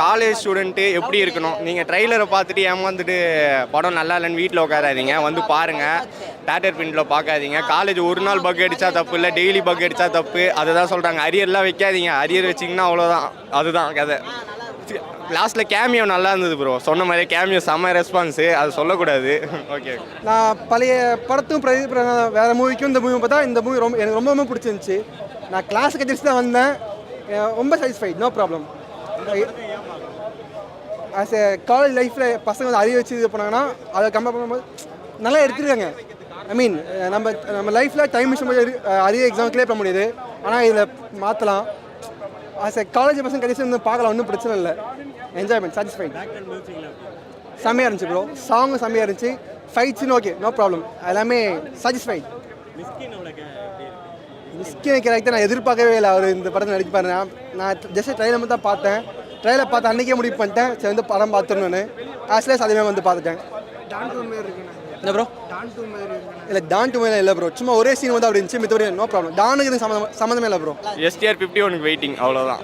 College student எப்படி இருக்கணும், நீங்கள் ட்ரெய்லரை பார்த்துட்டு ஏமாந்துட்டு படம் நல்லா இல்லைன்னு வீட்டில் உட்காராதீங்க, வந்து பாருங்கள். தேட்டர் பிரிண்டில் பார்க்காதீங்க. காலேஜ் ஒரு நாள் பக் அடித்தா தப்பு இல்லை, டெய்லி பக் அடித்தா தப்பு. அதை தான் சொல்கிறாங்க. அரியர்லாம் வைக்காதீங்க. அரியர் வச்சிங்கன்னா அவ்வளோதான். அதுதான் கதை. லாஸ்ட்டில் கேமியோ நல்லா இருந்தது ப்ரோ. சொன்ன மாதிரியே கேமியோ செம்ம ரெஸ்பான்ஸு. அது சொல்லக்கூடாது. ஓகே. நான் பழைய படத்தும் வேறு மூவிக்கும் இந்த மூவி பார்த்தா இந்த மூவி எனக்கு ரொம்ப பிடிச்சிருந்துச்சி. நான் கிளாஸ் கட்டிச்சு தான் வந்தேன். ரொம்ப satisfied, no problem. As a college லைஃப்பில் பசங்க வந்து அறிய வச்சு இது பண்ணாங்கன்னா அதை கம்பேர் பண்ணும்போது நல்லா எடுத்துருக்காங்க. ஐ மீன் நம்ம லைஃப்பில் டைம் மிஷன் அதிக எக்ஸாம் கிளியர் பண்ண முடியுது. ஆனால் இதில் மாற்றலாம். ஆஸ் எ காலேஜ் பசங்க கடைசி வந்து பார்க்கலாம், ஒன்றும் பிரச்சனை இல்லை. Enjoyment, satisfied. செம்மையாக இருந்துச்சு ப்ரோ. சாங்கும் செம்மையாக இருந்துச்சு. ஃபைட்ஸுன்னு ஓகே, நோ ப்ராப்ளம். எல்லாமே சாட்டிஸ்ஃபைட். மிஸ்கின் கேரக்டர் நான் எதிர்பார்க்கவே இல்லை. அவர் இந்த படத்தில் நடிப்பார். நான் ஜஸ்ட் ட்ரெயிலர் மட்டும் தான் பார்த்தேன். ட்ரெயிலர் பார்த்து அன்றைக்கே முடிவு பண்ணிட்டேன், சரி வந்து படம் பார்த்துருன்னு. ஆஸ்லேஸ் அதுவே வந்து பார்த்துட்டேன். என்ன ப்ரோ? இல்லை டான் டூ மேலே இல்லை ப்ரோ. சும்மா ஒரே சீன் வந்து அப்படி இருந்துச்சு. மித்தபடி நோ ப்ராப்ளம். டானுக்கு இது சம்மந்தமே இல்லை ப்ரோ. STR 51 வெயிட்டிங், அவ்வளோதான்.